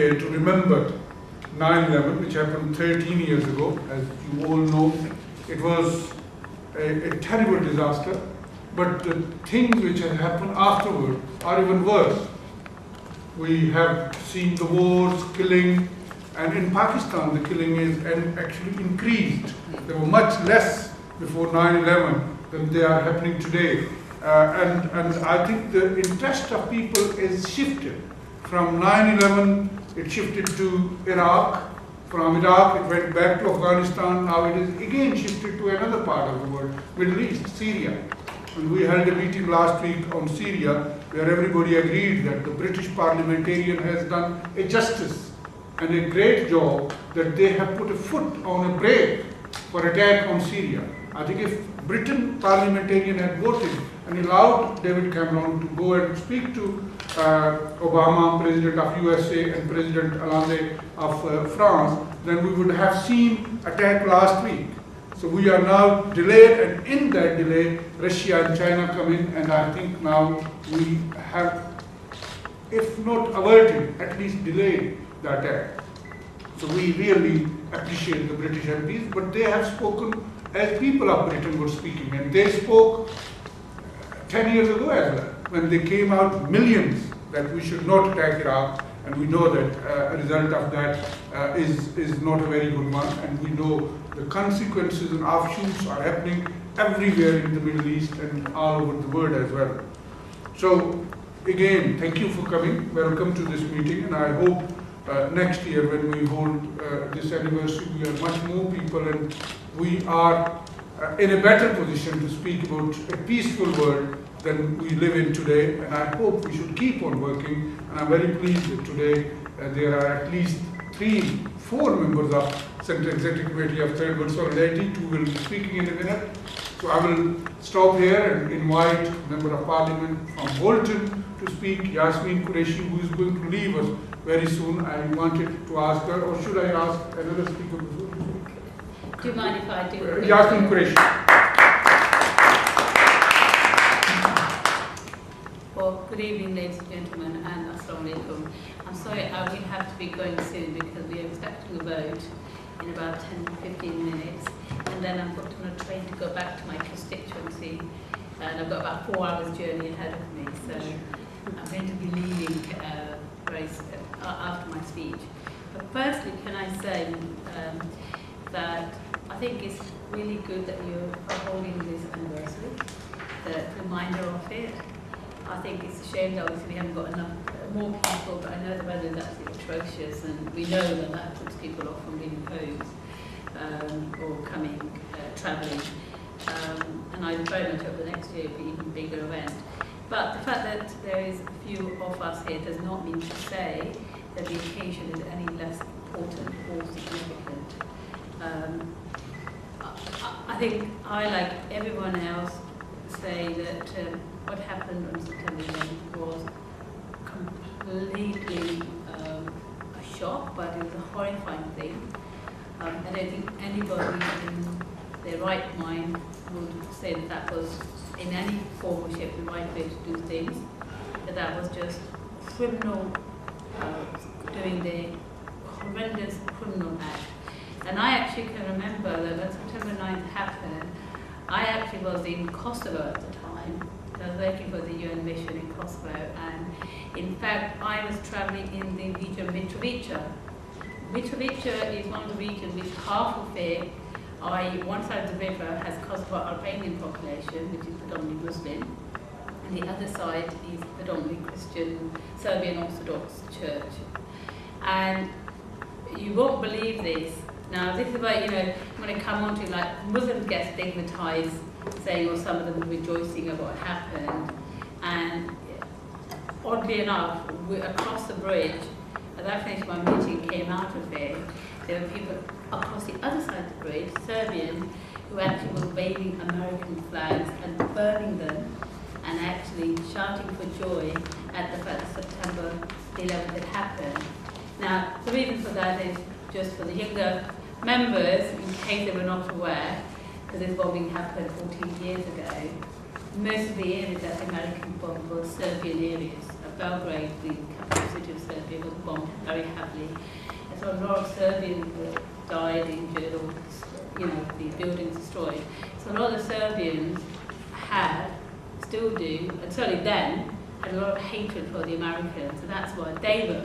here to remember 9/11, which happened 13 years ago, as you all know. It was a terrible disaster, but the things which have happened afterward are even worse. We have seen the wars, killing, and in Pakistan the killing is actually increased. There were much less before 9/11 than they are happening today. And I think the interest of people is shifted. From 9/11, it shifted to Iraq. From Iraq, it went back to Afghanistan. Now it is again shifted to another part of the world, Middle East, Syria. And we held a meeting last week on Syria, where everybody agreed that the British parliamentarian has done a justice and a great job, that they have put a foot on a brake for attack on Syria. I think if Britain parliamentarian had voted and allowed David Cameron to go and speak to Obama, President of USA, and President Hollande of France, then we would have seen attack last week. So we are now delayed, and in that delay, Russia and China come in, and I think now we have, if not averted, at least delayed the attack. So we really appreciate the British MPs, but they have spoken as people of Britain were speaking, and they spoke 10 years ago as well, when they came out millions that we should not attack Iraq, and we know that a result of that is not a very good one, and we know the consequences and offshoots are happening everywhere in the Middle East and all over the world as well. So again, thank you for coming. Welcome to this meeting, and I hope next year when we hold this anniversary, we are much more people, and we are in a better position to speak about a peaceful world than we live in today, and I hope we should keep on working. And I'm very pleased that today there are at least 4 members of Central Executive Committee of Third World Solidarity. 2 will be speaking in a minute. So I will stop here and invite Member of Parliament from Bolton to speak, Yasmin Qureshi, who is going to leave us very soon. I wanted to ask her, or should I ask another speaker before you speak? Do you mind if I do? Yasmin Qureshi. Well, good evening, ladies and gentlemen, and assalamu alaikum. I'm sorry, we have to be going soon because we are expecting a vote in about 10-15 minutes, and then I'm booked on a train to go back to my constituency, and I've got about 4 hours journey ahead of me, so I'm going to be leaving very soon, after my speech. But firstly, can I say that I think it's really good that you are holding this anniversary, the reminder of it. I think it's a shame that obviously we haven't got enough more people, but I know the weather is absolutely atrocious, and we know that that puts people off from leaving homes or coming, travelling. And I very much hope the next year will be an even bigger event. But the fact that there is a few of us here does not mean to say that the occasion is any less important or significant. I think I, like everyone else, say that what happened on September 11th was completely a shock, but it was a horrifying thing. I don't think anybody in their right mind would say that that was in any form or shape the right way to do things, that was just criminal, doing the horrendous criminal act. And I actually can remember that when September 9th happened, I actually was in Kosovo at the time. I was working for the UN mission in Kosovo, and in fact I was travelling in the region of Mitrovica. Mitrovica is one of the regions which half of it, one side of the river has Kosovo Albanian population, which is predominantly Muslim, and the other side is predominantly Christian, Serbian Orthodox Church. And you won't believe this. Now, this is where, I'm going to come on to, like, Muslims get stigmatized, saying, or some of them rejoicing at what happened. And oddly enough, across the bridge, as I finished my meeting, came out of it, there were people across the other side of the bridge, Serbian, who actually were waving American flags and burning them, and actually shouting for joy at the fact that September 11th had happened. Now, the reason for that is just for the younger members, in case they were not aware, because this bombing happened 14 years ago, most of the areas that the American bombed were Serbian areas of Belgrade, the capital city of Serbia, was bombed very heavily. And so a lot of Serbians died, injured, or the buildings destroyed. So a lot of the Serbians had, still do, and certainly then, had a lot of hatred for the Americans. So that's why they were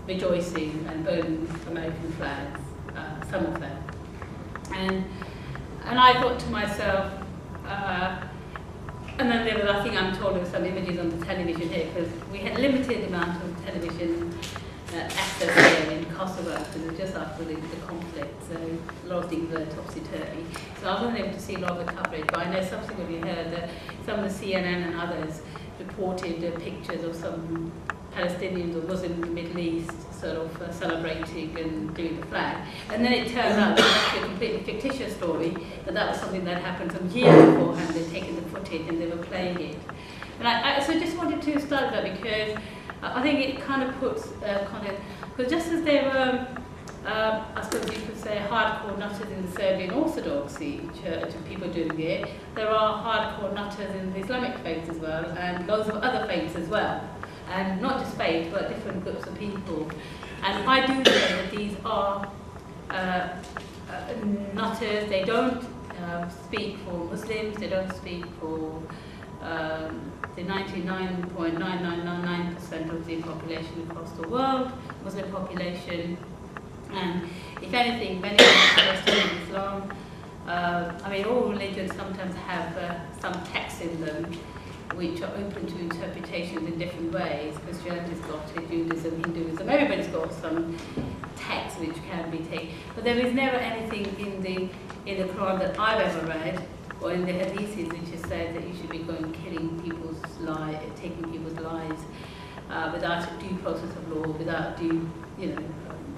rejoicing and burning American flags, some of them. And I thought to myself, and then there was, I think I'm told of some images on the television here, because we had limited amount of television access here in Kosovo, because it was just after the conflict, so a lot of things were topsy-turvy. So I wasn't able to see a lot of the coverage, but I know subsequently heard that some of the CNN and others reported pictures of some Palestinians or Muslims in the Middle East sort of celebrating and doing the flag. And then it turned out that it was actually a completely fictitious story, that was something that happened some years beforehand. They'd taken the footage and they were playing it. And so I just wanted to start that because I think it kind of puts because just as there were, I suppose you could say, hardcore nutters in the Serbian Orthodoxy church and people doing it, there are hardcore nutters in the Islamic faith as well, and loads of other faiths as well. And not just faith, but different groups of people. And I do say that these are nutters. They don't speak for Muslims, they don't speak for the 99.9999% of the population across the world, Muslim population. And if anything, many of them study Islam. I mean, all religions sometimes have some texts in them which are open to interpretations in different ways. Christianity's got it, Judaism, Hinduism, everybody's got some text which can be taken. But there is never anything in the Quran that I've ever read, or in the Hadiths, which has said that you should be going killing people's lives, taking people's lives without a due process of law, without due,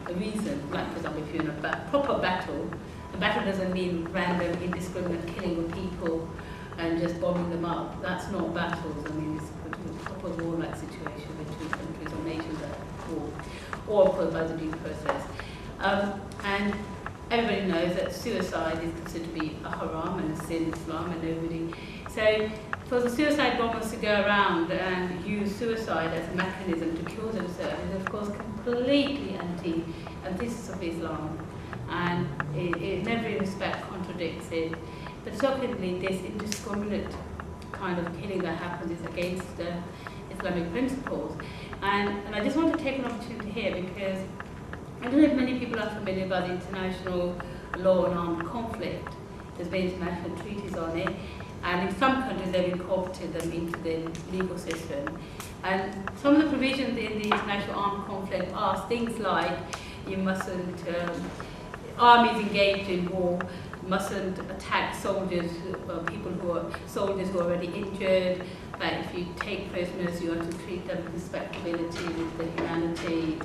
a reason. Like, for example, if you're in a proper battle, a battle doesn't mean random, indiscriminate killing of people and just bombing them up. That's not battles. I mean, it's a proper war-like situation where two countries or nations are at war, or of course by the due process. And everybody knows that suicide is considered to be a haram and a sin in Islam, and nobody. So for the suicide bombers to go around and use suicide as a mechanism to kill themselves is of course completely antithesis of Islam, and it in every respect contradicts it. But secondly, this indiscriminate kind of killing that happens is against Islamic principles. And I just want to take an opportunity here because I don't know if many people are familiar about the international law on armed conflict. There's been international treaties on it, and in some countries they've incorporated them into the legal system. And some of the provisions in the international armed conflict are things like you mustn't, armies engaged in war mustn't attack soldiers, people who are soldiers who are already injured. That if you take prisoners, you have to treat them with respectability, with the humanity,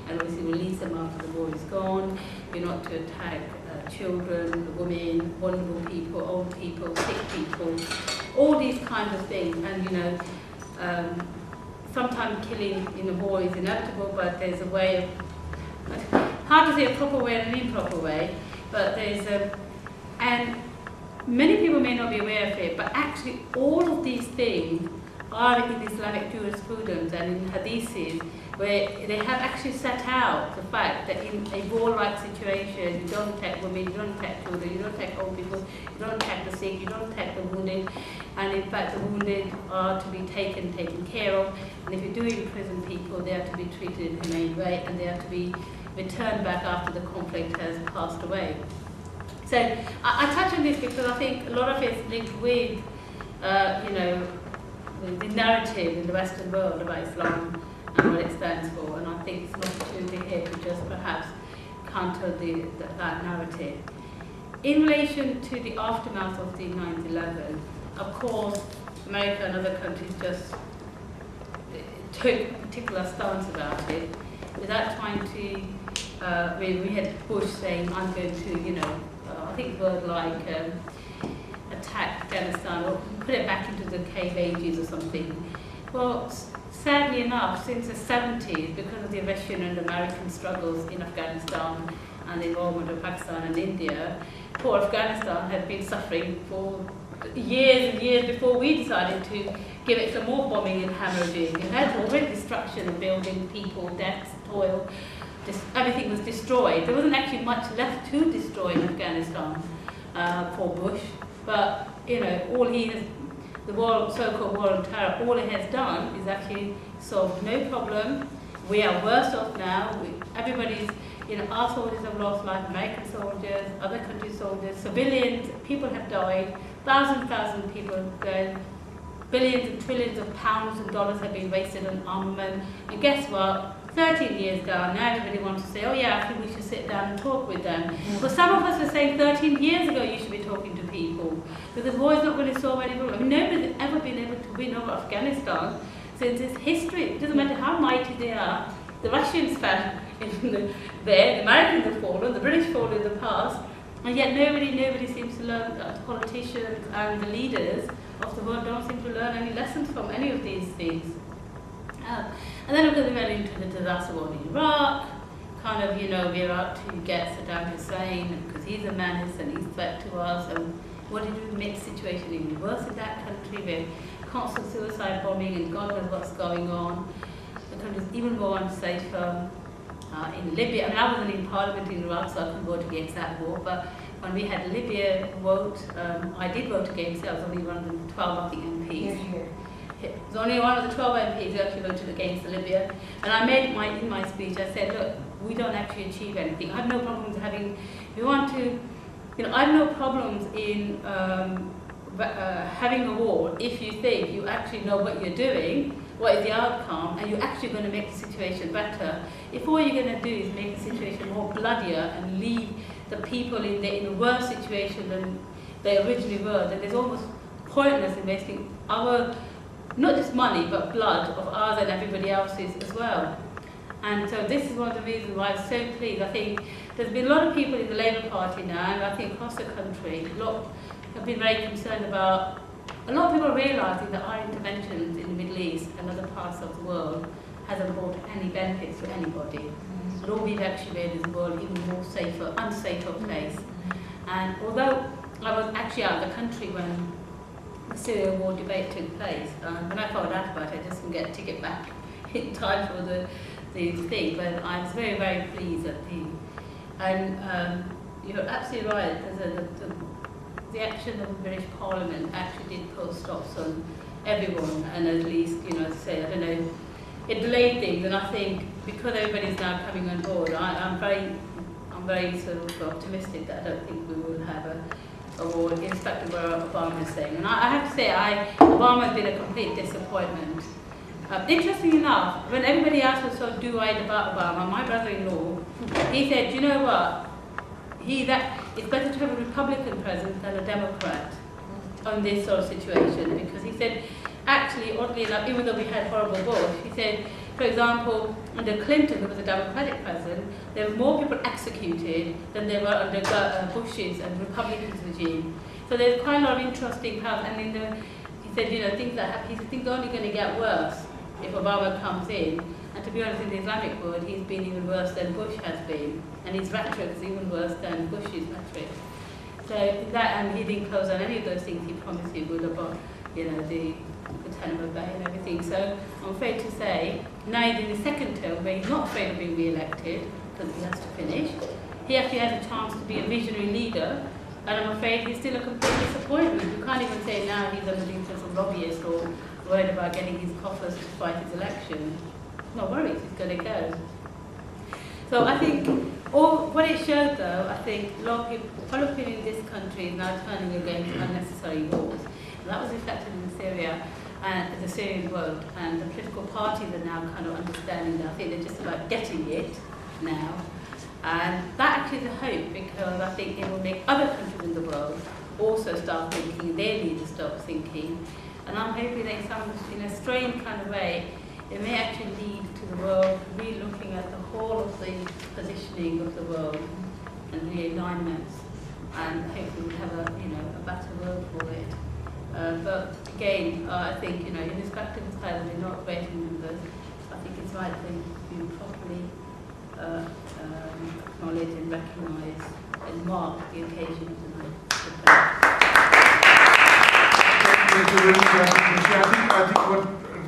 and obviously release them after the war is gone. You're not to attack children, women, vulnerable people, old people, sick people, all these kinds of things. And sometimes killing in a war is inevitable, but there's a way of, hard to say a proper way and an improper way, but there's and many people may not be aware of it, but actually all of these things are in Islamic jurisprudence and in hadiths, where they have actually set out the fact that in a war-like situation, you don't attack women, you don't attack children, you don't attack old people, you don't attack the sick, you don't attack the wounded, and in fact the wounded are to be taken care of, and if you do imprison people, they are to be treated in a humane way, and they are to be returned back after the conflict has passed away. So I touch on this because I think a lot of it's linked with, the narrative in the Western world about Islam and what it stands for, and I think it's an opportunity here to just perhaps counter that narrative. In relation to the aftermath of the 9/11, of course, America and other countries just took a particular stance about it without trying to, we had Bush saying, I'm going to, I think word like attack Afghanistan or put it back into the cave ages or something. Well, sadly enough, since the 70s, because of the Russian and American struggles in Afghanistan and the involvement of Pakistan and India, poor Afghanistan had been suffering for years and years before we decided to give it some more bombing and hemorrhaging. It had already destruction of buildings, people, deaths, toil. Everything was destroyed. There wasn't actually much left to destroy in Afghanistan for Bush. But, you know, the so-called war on terror, all it has done is actually solved no problem. We are worse off now. Everybody's, you know, our soldiers have lost life, American soldiers, other countries' soldiers, civilians, people have died, thousands of people have died, billions and trillions of pounds and dollars have been wasted on armament. And guess what? 13 years ago, now everybody wants to say, oh yeah, I think we should sit down and talk with them. But some of us were saying 13 years ago you should be talking to people, because war is not going to solve any problem. I mean, nobody's ever been able to win over Afghanistan since its history. It doesn't matter how mighty they are. The Russians fell there, the Americans have fallen, the British fallen in the past, and yet nobody seems to learn, the politicians and the leaders of the world don't seem to learn any lessons from any of these things. And then of course we went into the disaster war in Iraq, kind of, you know, we're out to get Saddam Hussein because he's a menace and he's a threat to us, and what did we make the situation even worse in that country with constant suicide bombing and God knows what's going on. The country's even more unsafe. In Libya, I mean, I wasn't in Parliament in Iraq, so I couldn't vote against that war, but when we had Libya vote, I did vote against it. I was only one of the 12, I think, MPs. It was only one of the 12 MPs who actually voted against Libya. And I made in my speech, I said, look, we don't actually achieve anything. I have no problems having, if you want to, you know, I have no problems in having a war if you think you actually know what you're doing, what is the outcome, and you're actually going to make the situation better. If all you're going to do is make the situation more bloodier and leave the people in a worse situation than they originally were, then there's almost pointless in wasting our, not just money, but blood of ours and everybody else's as well. And so this is one of the reasons why I'm so pleased. I think there's been a lot of people in the Labour Party now, and I think across the country, a lot have been very concerned about, a lot of people are realising that our interventions in the Middle East and other parts of the world hasn't brought any benefits to anybody. But all we've actually made is the world even more safer, unsafer place. And although I was actually out of the country when the Syria war debate took place, when I found out about it, I just couldn't get a ticket back in time for the thing, but I was very, very pleased at and you're absolutely right, the action of the British Parliament actually did put stops on everyone, and at least, you know, as I say, I don't know, it delayed things, and I think because everybody's now coming on board, I'm very sort of optimistic that I don't think we will have a war, in spite of what Obama is saying. And I have to say, Obama has been a complete disappointment. Interesting enough, when everybody else was so do-eyed about Obama, my brother-in-law, he said, you know what, it's better to have a Republican president than a Democrat on this sort of situation, because he said, actually, oddly enough, even though we had horrible Bush, he said, for example, under Clinton, who was a Democratic president, there were more people executed than there were under Bush's and Republicans' regime. So there's quite a lot of interesting parts. And he said, you know, things are only going to get worse if Obama comes in. And to be honest, in the Islamic world, he's been even worse than Bush has been, and his rhetoric is even worse than Bush's rhetoric. So and he didn't close on any of those things he promised he would about, you know, the Guantanamo Bay and everything. So I'm afraid to say, now he's in his second term, where he's not afraid of being re-elected because he has to finish. He actually has a chance to be a visionary leader, and I'm afraid he's still a complete disappointment. You can't even say now he's under the influence of lobbyists or worried about getting his coffers to fight his election. No worries, he's going to go. So I think what it showed, though, I think a lot of people in this country is now turning against unnecessary wars. And that was reflected in Syria and the Syrian world, and the political parties are now kind of understanding that. I think they're just about getting it now. And that actually is a hope, because I think it will make other countries in the world also start thinking, their leaders start thinking. And I'm hoping that in a strange kind of way, it may actually lead to the world re-looking at the whole of the positioning of the world and realignments, and hopefully we'll have a better world for it. But again, I think, you know, irrespective of whether we're not great in numbers, I think it's right that you properly acknowledge and recognise and mark the occasion of the night. Thank you very much. I think what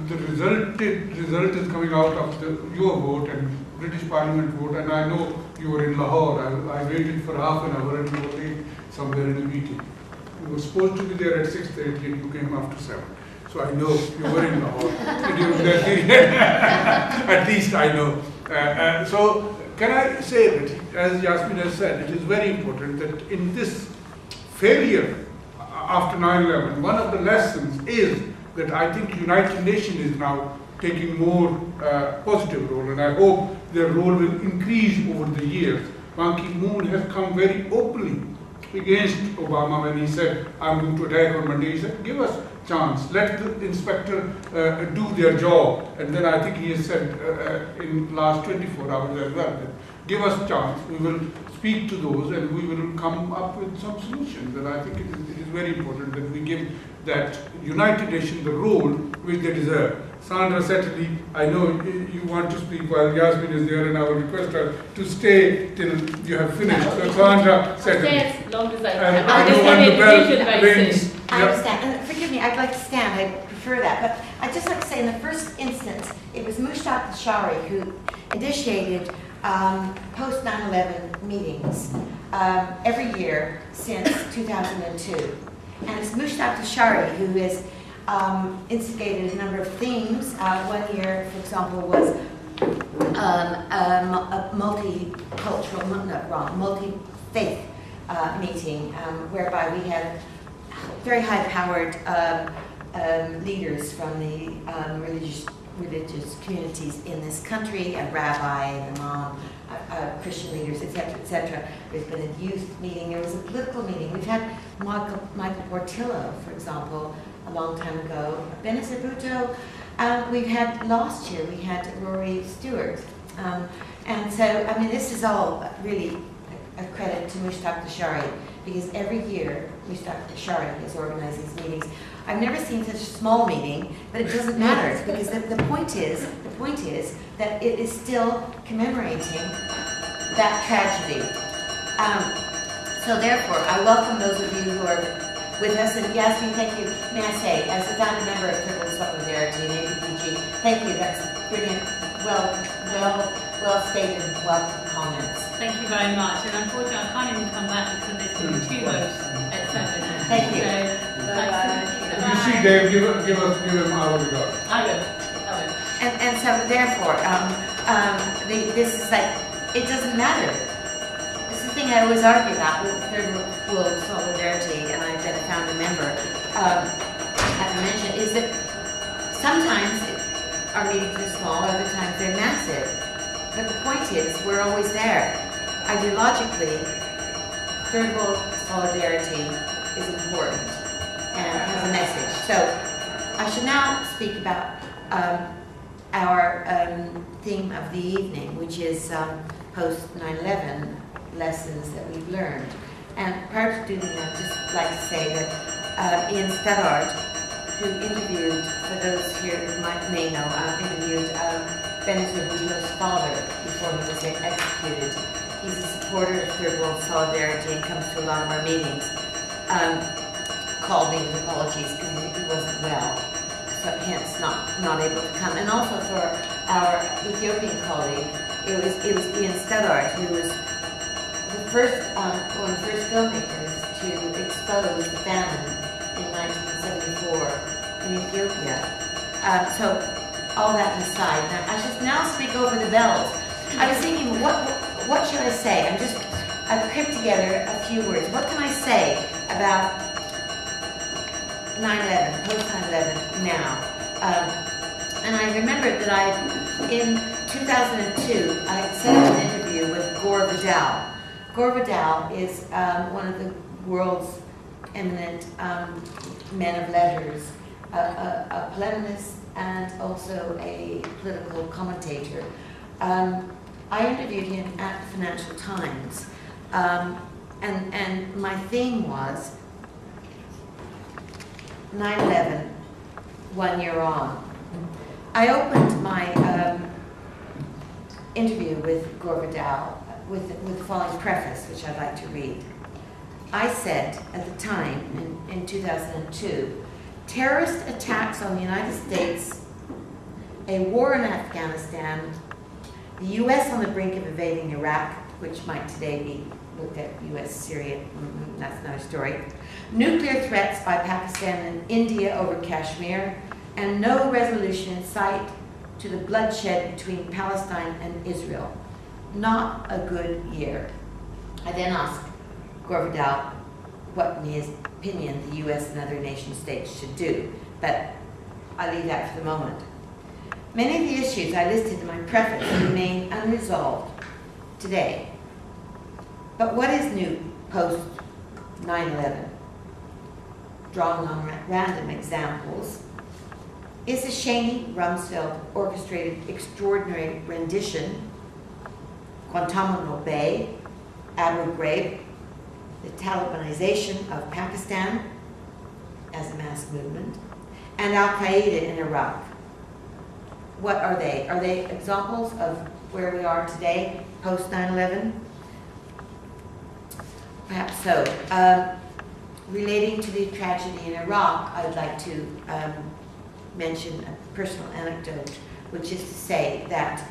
the result is coming out of your vote and British Parliament vote, and I know you were in Lahore. I waited for half an hour and you were late somewhere in a meeting. You were supposed to be there at 6:30 and you came after 7. So I know you were in Lahore during that period. At least I know. So can I say that, as Yasmin has said, it is very important that in this failure after 9/11, one of the lessons is that I think United Nations is now taking more positive role, and I hope their role will increase over the years. Ban Ki-moon has come very openly against Obama when he said, I'm going to attack on Monday. He said, give us chance, let the inspector do their job. And then I think he has said in last 24 hours as well, that give us chance, we will speak to those and we will come up with some solutions. And I think it is very important that we give that United Nations the role which they deserve. Sandra Settley, I know you want to speak while Yasmin is there, and I will request her to stay till you have finished. So Sandra Settley. Stay as long as I can. I don't want the bell rings. I understand. And forgive me, I'd like to stand. I prefer that. But I'd just like to say in the first instance, it was Mushtaq Ashari who initiated post 9/11 meetings every year since 2002. And it's Mushtaq Ashari who has instigated a number of themes. One year, for example, was a multi-faith meeting whereby we had very high-powered leaders from the religious communities in this country, a rabbi, an imam, Christian leaders, etc., etc. There's been a youth meeting. There was a political meeting. We've had Michael Portillo, for example, a long time ago. Benazir Bhutto. We've had last year. We had Rory Stewart. And so, I mean, this is all really a credit to Mushtaq Ashari, because every year Mushtaq Ashari has organized these meetings. I've never seen such a small meeting, but it doesn't matter, because the point is that it is still commemorating that tragedy. So therefore, I welcome those of you who are with us, and Yasmin, thank you. May I say, as a founding member of Critical Solidarity and APPG, thank you. That's brilliant, well stated, welcome comments. Thank you very much. And unfortunately, I can't even come back because there's been 2 votes at 7. Thank you. If you see Dave, give him our regard. I will. And so therefore, this is like, it doesn't matter. This is the thing I always argue about with Third World Solidarity, and I've been a founding member, as I mentioned, is that sometimes our meetings are small, other times they're massive. But the point is, we're always there. Ideologically, Third World Solidarity is important and has a message. So I should now speak about our theme of the evening, which is post 9/11 lessons that we've learned. And prior to doing that, I'd just like to say that Ian Steddard, who interviewed, for those here who may know, interviewed Benazir Bhutto's father before he was executed. He's a supporter of Third World Solidarity and comes to a lot of our meetings. Called me with apologies because he wasn't well, so hence not able to come. And also for our Ethiopian colleague, it was Ian Steddard who was the first one of the first filmmakers to expose the famine in 1974 in Ethiopia. So all that aside, I should now speak over the bells. I was thinking, what should I say? I've cribbed together a few words. What can I say about 9/11, post 9/11 now? And I remembered that in 2002, I set up an interview with Gore Vidal. Gore Vidal is one of the world's eminent men of letters, a polemist and also a political commentator. I interviewed him at the Financial Times, and my theme was 9/11, 1 year on. I opened my interview with Gore Vidal with the following preface, which I'd like to read. I said at the time, in 2002, terrorist attacks on the United States, a war in Afghanistan, the U.S. on the brink of invading Iraq, which might today be looked at U.S. Syria, that's another story, nuclear threats by Pakistan and India over Kashmir, and no resolution in sight to the bloodshed between Palestine and Israel. Not a good year. I then asked Gore Vidal what, in his opinion, the U.S. and other nation states should do, but I leave that for the moment. Many of the issues I listed in my preface remain unresolved today. But what is new post 9/11? Drawing on random examples, is the Cheney Rumsfeld orchestrated extraordinary rendition, Guantanamo Bay, Abu Ghraib, the Talibanization of Pakistan as a mass movement, and Al-Qaeda in Iraq. What are they? Are they examples of where we are today, post 9/11? Perhaps so. Relating to the tragedy in Iraq, I'd like to mention a personal anecdote, which is to say that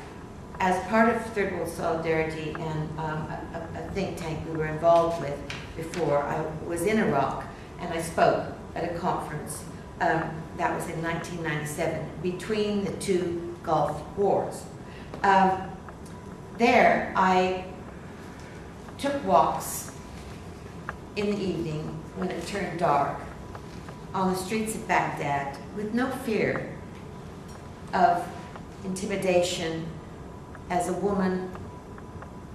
as part of Third World Solidarity and a think tank we were involved with before, I was in Iraq and I spoke at a conference that was in 1997 between the two Gulf Wars. There I took walks in the evening when it turned dark on the streets of Baghdad with no fear of intimidation as a woman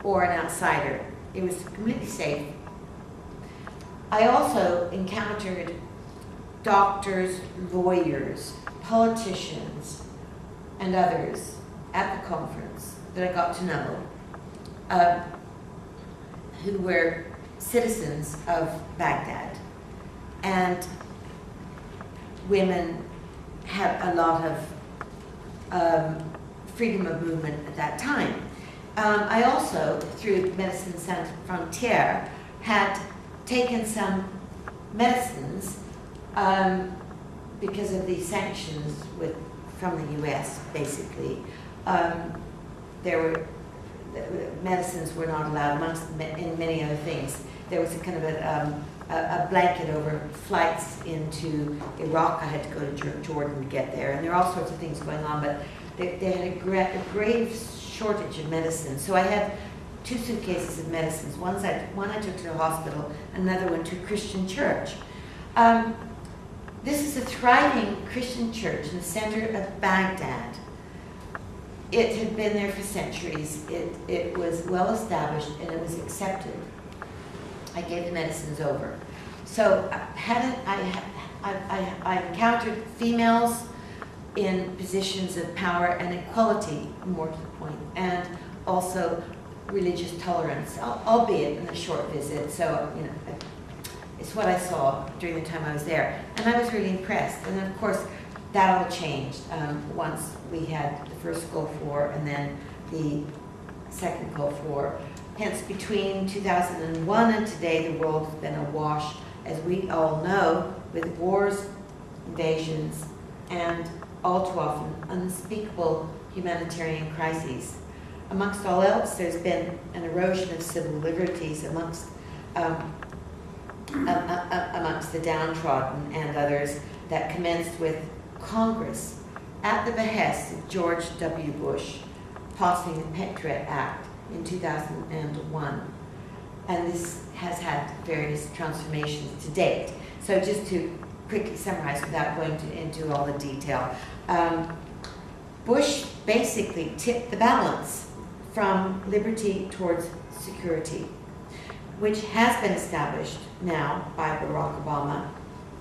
or an outsider. It was completely safe. I also encountered doctors, lawyers, politicians, and others at the conference that I got to know who were citizens of Baghdad. And women had a lot of freedom of movement at that time. I also, through Médecins Sans Frontières, had taken some medicines because of the sanctions from the U.S., basically. Medicines were not allowed, in many other things. There was a kind of a blanket over flights into Iraq. I had to go to Jordan to get there, and there are all sorts of things going on, but they had a grave shortage of medicine. So I had 2 suitcases of medicines. One I took to the hospital, another one to a Christian church. This is a thriving Christian church in the center of Baghdad. It had been there for centuries. It was well established and it was accepted. I gave the medicines over. So I encountered females in positions of power and equality, more to the point, and also religious tolerance, albeit in a short visit. So, you know, it's what I saw during the time I was there. And I was really impressed. And then, of course, that all changed once we had the first Gulf War and then the second Gulf War. Hence, between 2001 and today, the world has been awash, as we all know, with wars, invasions, and all too often unspeakable humanitarian crises. Amongst all else, there's been an erosion of civil liberties amongst the downtrodden and others that commenced with Congress, at the behest of George W. Bush, passing the Patriot Act in 2001. And this has had various transformations to date. So just to quickly summarize without going into all the detail, Bush basically tipped the balance from liberty towards security, which has been established now by Barack Obama,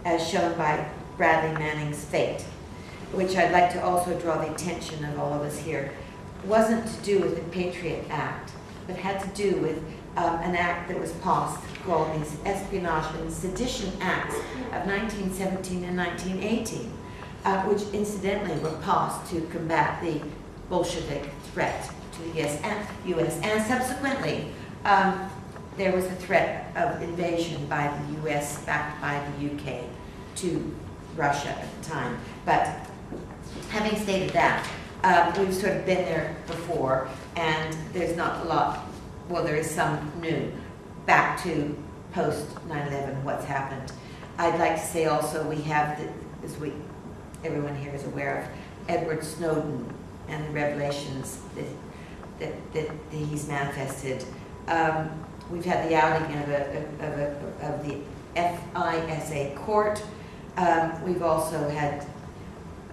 as shown by Bradley Manning's fate, which I'd like to also draw the attention of all of us here, wasn't to do with the Patriot Act, but had to do with an act that was passed called the Espionage and Sedition Acts of 1917 and 1918, which incidentally were passed to combat the Bolshevik threat to the U.S. And subsequently, there was a threat of invasion by the U.S. backed by the U.K. to Russia at the time. But having stated that, we've sort of been there before, and there's not a lot, well, there is some new, back to post 9/11, what's happened. I'd like to say also we have, everyone here is aware of, Edward Snowden and the revelations that he's manifested. We've had the outing of the FISA court. We've also had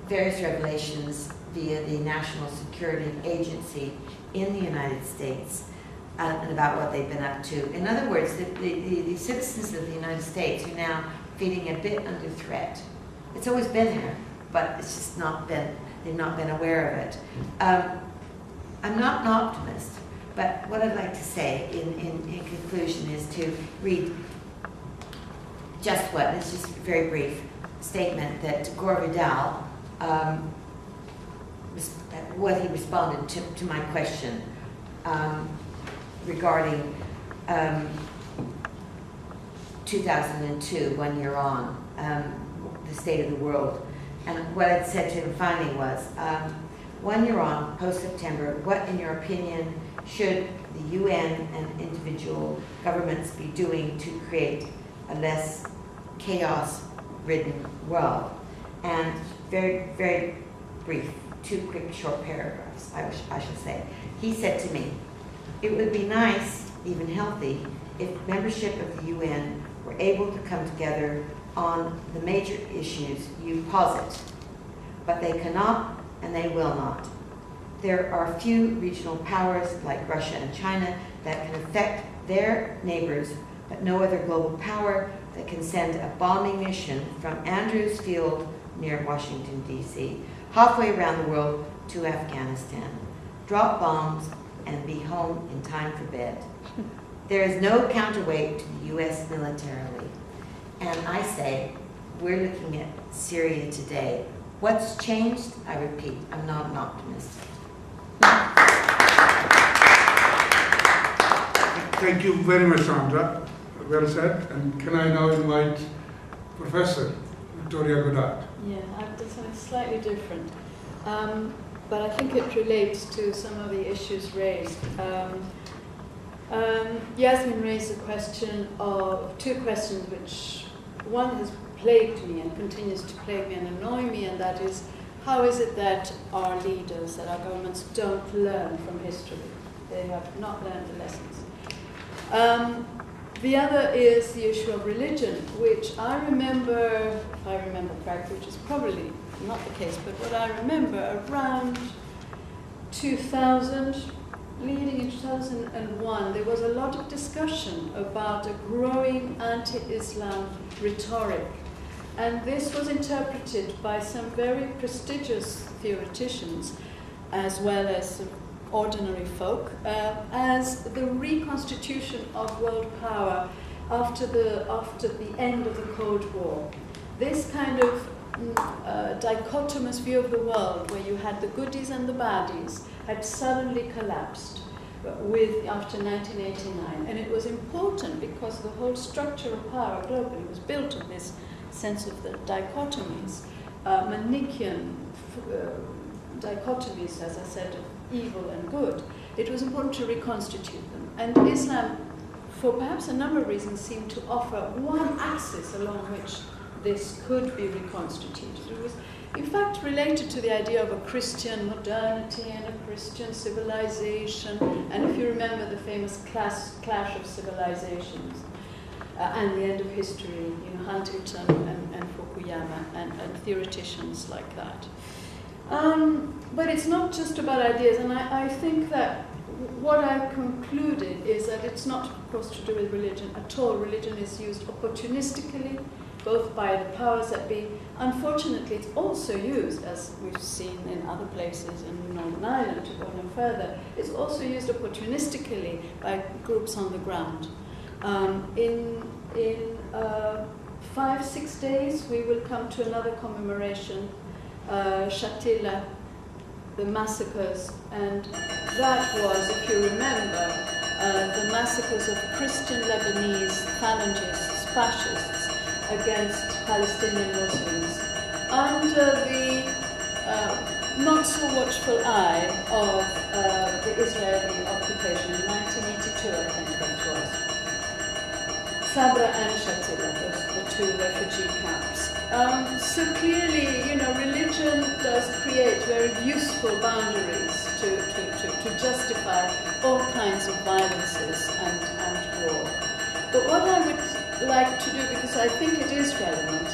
various revelations via the National Security Agency in the United States and about what they've been up to. In other words, the citizens of the United States are now feeling a bit under threat. It's always been there, but it's just not been, they've not been aware of it. I'm not an optimist, but what I'd like to say in conclusion is to read just what, it's just a very brief statement that Gore Vidal, what he responded to my question regarding 2002, 1 year on, the state of the world. And what I'd said to him finally was, 1 year on, post-September, what in your opinion should the UN and individual governments be doing to create a less chaos-ridden world? And very, very brief, 2 quick short paragraphs, I should say. He said to me, it would be nice, even healthy, if membership of the UN were able to come together on the major issues you posit, but they cannot and they will not. There are few regional powers like Russia and China that can affect their neighbors, but no other global power that can send a bombing mission from Andrews Field near Washington, D.C., halfway around the world to Afghanistan, drop bombs, and be home in time for bed. There is no counterweight to the U.S. militarily. And I say, we're looking at Syria today. What's changed? I repeat, I'm not an optimist. Thank you very much, Sandra. Well said. And can I now invite Professor Victoria Goddard? Yeah, I've done something slightly different. But I think it relates to some of the issues raised. Yasmin raised a question of 2 questions, which one has plagued me and continues to plague me and annoy me, and that is, how is it that our leaders, that our governments don't learn from history? They have not learned the lessons. The other is the issue of religion, which I remember, if I remember correctly, which is probably not the case, but what I remember around 2000, leading in 2001, there was a lot of discussion about a growing anti-Islam rhetoric. And this was interpreted by some very prestigious theoreticians, as well as ordinary folk, as the reconstitution of world power after the end of the Cold War. This kind of dichotomous view of the world, where you had the goodies and the baddies, had suddenly collapsed after 1989. And it was important because the whole structure of power globally was built on this sense of the dichotomies, Manichaean dichotomies, as I said, of evil and good. It was important to reconstitute them. And Islam, for perhaps a number of reasons, seemed to offer one axis along which this could be reconstituted. It was, in fact, related to the idea of a Christian modernity and a Christian civilization. And if you remember the famous clash of civilizations and the end of history, Huntington and Fukuyama and theoreticians like that. But it's not just about ideas, and I think that what I've concluded is that it's not, of course, to do with religion at all. Religion is used opportunistically, both by the powers that be. Unfortunately, it's also used, as we've seen in other places in Northern Ireland, to go no further, it's also used opportunistically by groups on the ground. In 5-6 days, we will come to another commemoration, Shatila, the massacres, and that was, if you remember, the massacres of Christian Lebanese phalangists, fascists, against Palestinian Muslims under the not so watchful eye of the Israeli occupation in 1982, I think it was. Sabra and Shatila, the two refugee camps. So clearly, you know, religion does create very useful boundaries to justify all kinds of violences and war. But what I would like to do, because I think it is relevant,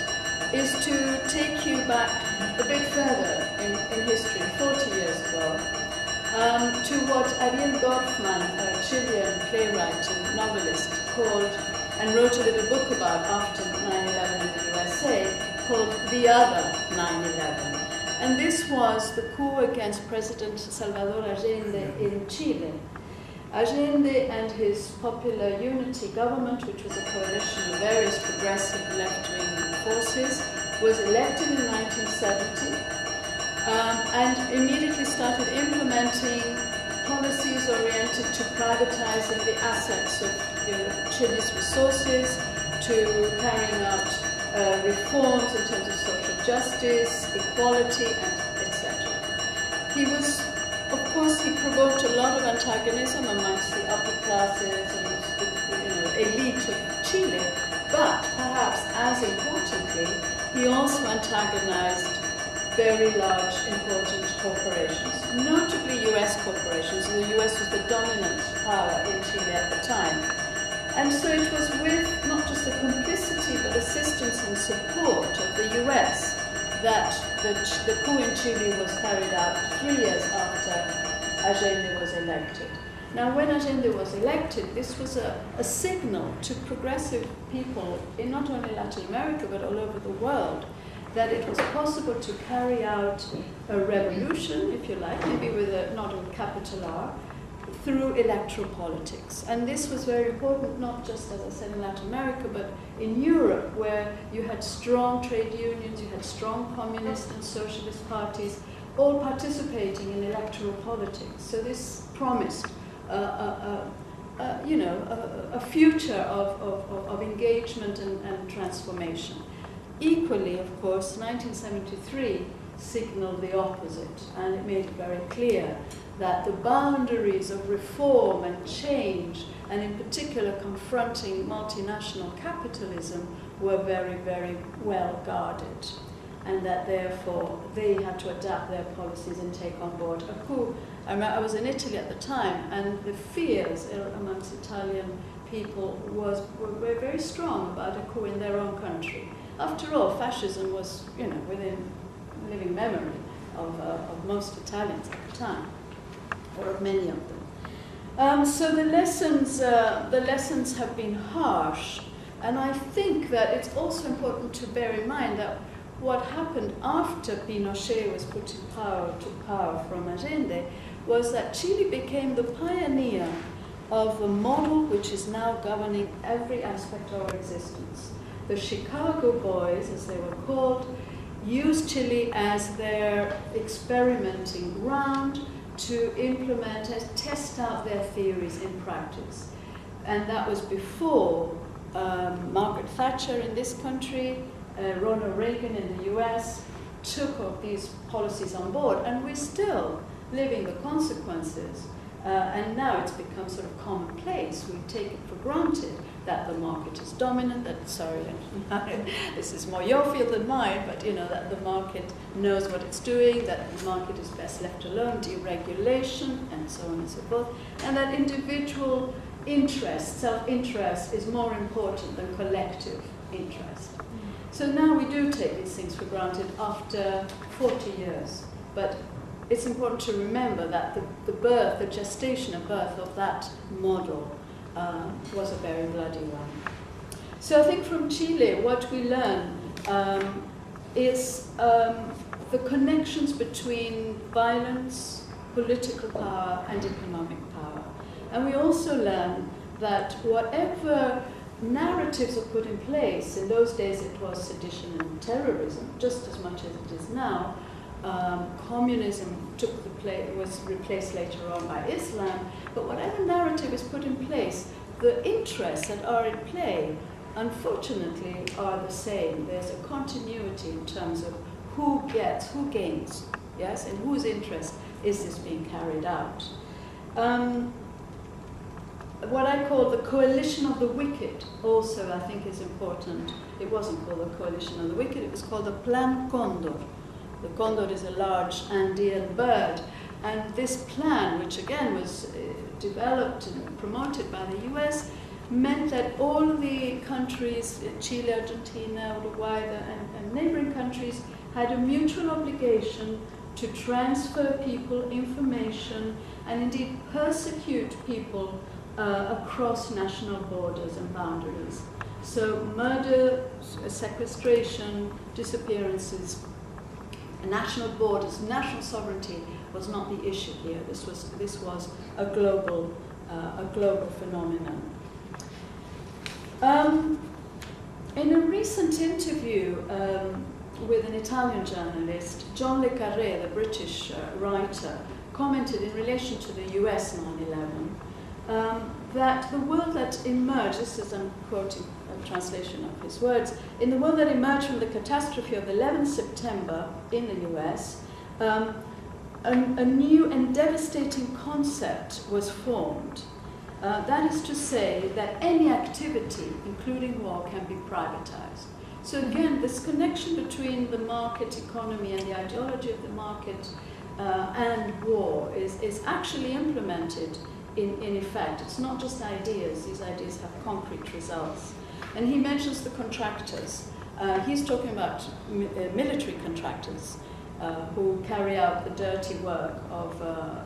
is to take you back a bit further in history, 40 years ago, to what Ariel Dorfman, a Chilean playwright and novelist, called and wrote a little book about after 9/11 in the USA, called The Other 9/11. And this was the coup against President Salvador Allende in Chile. Allende and his Popular Unity government, which was a coalition of various progressive left-wing forces, was elected in 1970 and immediately started implementing policies oriented to privatizing the assets of Chile's resources, to carrying out reforms in terms of social justice, equality, and etc. He was, of course, he provoked a lot of antagonism amongst the upper classes and the elite of Chile, but perhaps as importantly, he also antagonized very large, important corporations, notably US corporations. The US was the dominant power in Chile at the time. And so it was with not just the complicity, but assistance and support of the US that the coup in Chile was carried out 3 years after Allende was elected. Now, when Allende was elected, this was a signal to progressive people in not only Latin America, but all over the world, that it was possible to carry out a revolution, if you like, maybe with not a capital R, through electoral politics. And this was very important, not just, as I said, in Latin America, but in Europe, where you had strong trade unions, you had strong communist and socialist parties, all participating in electoral politics. So this promised a future of engagement and transformation. Equally, of course, 1973 signaled the opposite, and it made it very clear that the boundaries of reform and change, and in particular confronting multinational capitalism, were very, very well guarded, and that therefore they had to adapt their policies and take on board a coup. I was in Italy at the time, and the fears amongst Italian people were very strong about a coup in their own country. After all, fascism was, within living memory of most Italians at the time, or of many of them. So the lessons have been harsh, and I think that it's also important to bear in mind that what happened after Pinochet was put in power, took power from Allende, was that Chile became the pioneer of a model which is now governing every aspect of our existence. The Chicago Boys, as they were called, used Chile as their experimenting ground to implement and test out their theories in practice. And that was before Margaret Thatcher in this country, Ronald Reagan in the US took up these policies on board, and we're still living the consequences. And now it's become sort of commonplace. We take it for granted that the market is dominant, this is more your field than mine, but that the market knows what it's doing, that the market is best left alone, deregulation, and so on and so forth, and that individual interest, self-interest, is more important than collective interest. So now we do take these things for granted after 40 years, but it's important to remember that the gestation and birth of that model was a very bloody one. So I think from Chile, what we learn is the connections between violence, political power, and economic power. And we also learn that whatever narratives are put in place, in those days it was sedition and terrorism, just as much as it is now. Communism was replaced later on by Islam, but whatever narrative is put in place, the interests that are in play, unfortunately, are the same. There's a continuity in terms of who gains, yes, in whose interest is this being carried out. What I call the coalition of the wicked also I think is important. It wasn't called the coalition of the wicked, it was called the Plan Condor. The condor is a large Andean bird, and this plan, which again was developed and promoted by the US, meant that all the countries, Chile, Argentina, Uruguay, and neighboring countries, had a mutual obligation to transfer people information and indeed persecute people across national borders and boundaries. So murder, sequestration, disappearances, national borders, national sovereignty was not the issue here. This was a global phenomenon. In a recent interview with an Italian journalist, John Le Carré, the British writer, commented in relation to the US 9/11 that the world that emerged, this is I'm quoting a translation of his words, in the world that emerged from the catastrophe of 11 September in the US, a new and devastating concept was formed. That is to say that any activity, including war, can be privatized. So again, this connection between the market economy and the ideology of the market and war is actually implemented in effect. It's not just ideas, these ideas have concrete results. And he mentions the contractors. He's talking about military contractors who carry out the dirty work of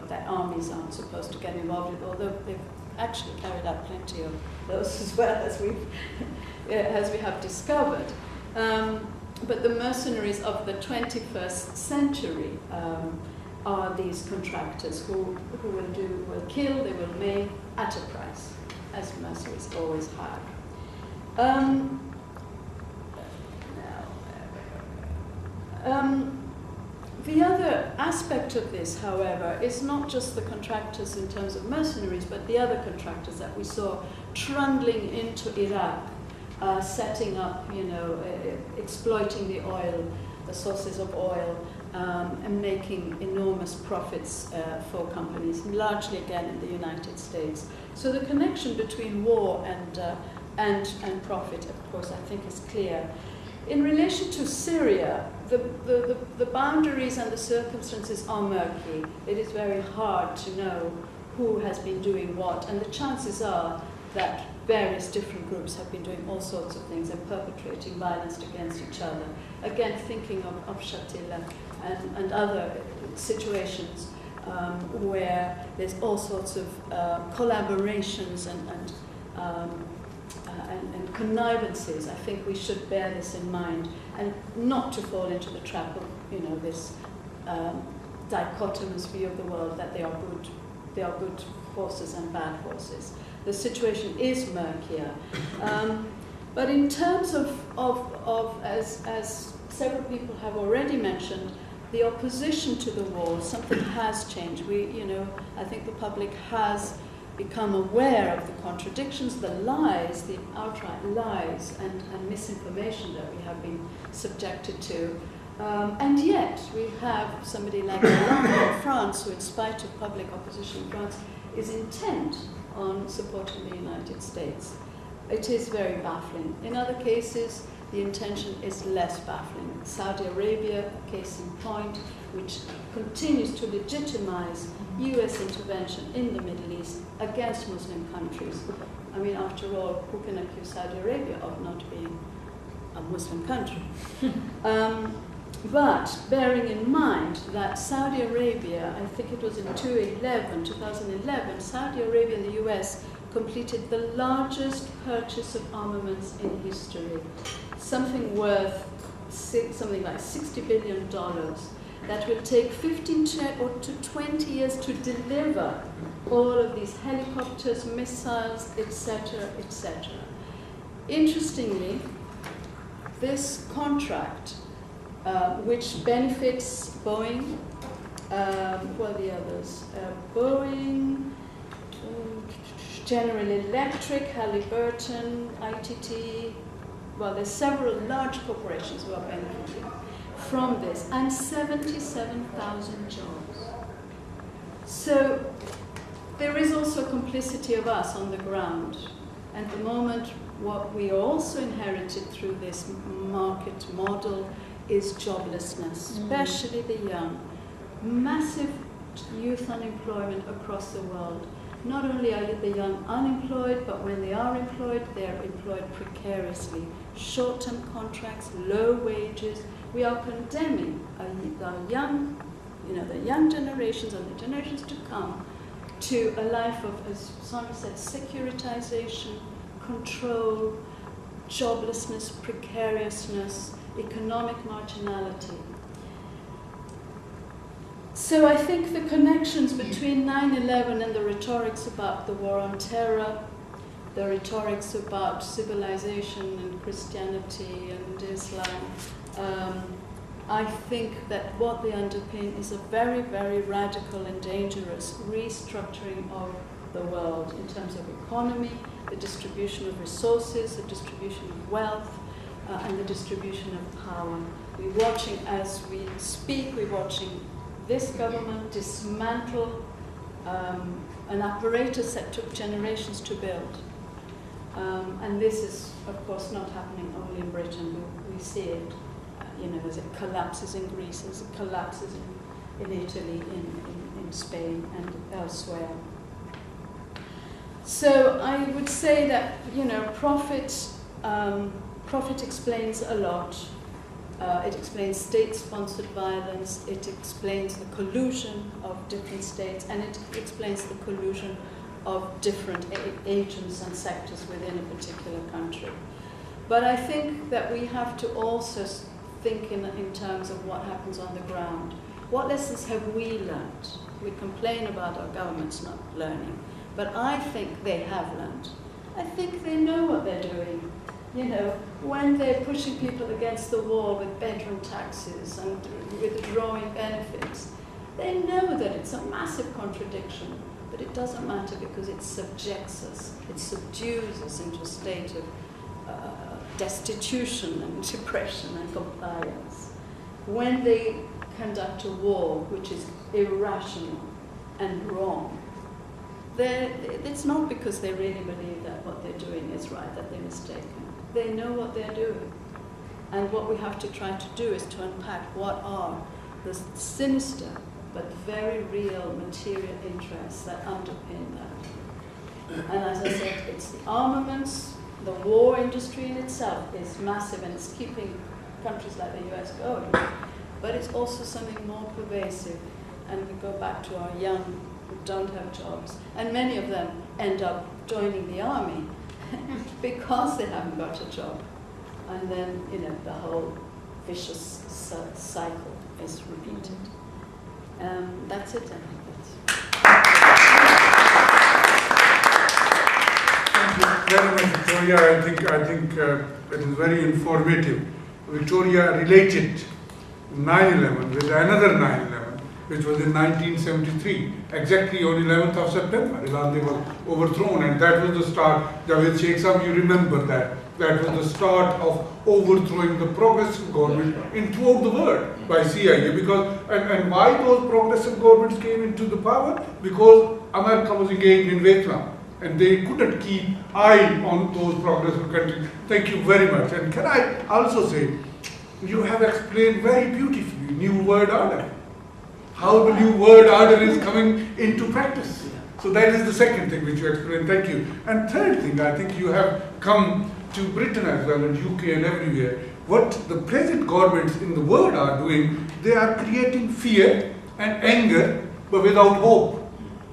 that armies aren't supposed to get involved with, although they've actually carried out plenty of those as well, as we have discovered. But the mercenaries of the 21st century are these contractors who will kill, they will maim at a price, as mercenaries always have. The other aspect of this, however, is not just the contractors in terms of mercenaries, but the other contractors that we saw trundling into Iraq, setting up, exploiting the oil, the sources of oil, and making enormous profits for companies, largely again in the United States. So the connection between war and profit, of course, I think is clear. In relation to Syria, the boundaries and the circumstances are murky. It is very hard to know who has been doing what, and the chances are that various different groups have been doing all sorts of things and perpetrating violence against each other. Again, thinking of Shatila and other situations where there's all sorts of collaborations and connivances. I think we should bear this in mind and not to fall into the trap of this dichotomous view of the world that they are good forces and bad forces. The situation is murkier. But in terms of as several people have already mentioned, the opposition to the war, something has changed. I think the public has become aware of the contradictions, the lies, the outright lies and misinformation that we have been subjected to. And yet we have somebody like Hollande in France, who in spite of public opposition in France, is intent on supporting the United States. It is very baffling. In other cases, the intention is less baffling. Saudi Arabia, case in point, which continues to legitimize US intervention in the Middle East against Muslim countries. I mean, after all, who can accuse Saudi Arabia of not being a Muslim country? But bearing in mind that Saudi Arabia, I think it was in 2011, Saudi Arabia and the US completed the largest purchase of armaments in history, something worth something like $60 billion that will take 15 to 20 years to deliver all of these helicopters, missiles, etc., etc. Interestingly, this contract, which benefits Boeing, who are the others? Boeing, General Electric, Halliburton, ITT. Well, there's several large corporations who are benefiting from this, and 77,000 jobs. So there is also complicity of us on the ground. At the moment, what we also inherited through this market model is joblessness, especially the young. Massive youth unemployment across the world. Not only are the young unemployed, but when they are employed, they're employed precariously. Short-term contracts, low wages. We are condemning the young generations and the generations to come to a life of, as Sandra said, securitization, control, joblessness, precariousness, economic marginality. So I think the connections between 9/11 and the rhetorics about the war on terror, the rhetorics about civilization and Christianity and Islam, I think that what they underpin is a very, very radical and dangerous restructuring of the world in terms of economy, the distribution of resources, the distribution of wealth, and the distribution of power. We're watching, as we speak, we're watching this government dismantle an apparatus that took generations to build. And this is, of course, not happening only in Britain. We see it, as it collapses in Greece, as it collapses in Italy, in Spain, and elsewhere. So I would say that, profit explains a lot. It explains state-sponsored violence, it explains the collusion of different states, and it explains the collusion of different agents and sectors within a particular country. But I think that we have to also think in terms of what happens on the ground. What lessons have we learned? We complain about our governments not learning, but I think they have learned. I think they know what they're doing. When they're pushing people against the wall with bedroom taxes and withdrawing benefits, they know that it's a massive contradiction, but it doesn't matter because it subjects us, it subdues us into a state of destitution and depression and compliance. When they conduct a war which is irrational and wrong, it's not because they really believe that what they're doing is right, that they're mistaken. They know what they're doing. And what we have to try to do is to unpack what are the sinister but very real material interests that underpin that. And as I said, it's the armaments, the war industry in itself is massive and it's keeping countries like the US going. But it's also something more pervasive. And we go back to our young who don't have jobs. And many of them end up joining the army because they haven't got a job. And then, the whole vicious cycle is repeated. That's it, I think. Thank you very much, Victoria. I think it is very informative. Victoria related 9/11 with another 9/11, which was in 1973, exactly on 11th of September. Iran was overthrown, and that was the start. Javed Sheikh Sahab, you remember that. That was the start of overthrowing the progressive government throughout the world by CIA. And why those progressive governments came into the power? Because America was engaged in Vietnam, and they couldn't keep eye on those progressive countries. Thank you very much. And can I also say, you have explained very beautifully New World Order. How the New World Order is coming into practice. So that is the second thing which you explained. Thank you. And third thing, I think you have come to Britain as well, and UK and everywhere. What the present governments in the world are doing, they are creating fear and anger, but without hope.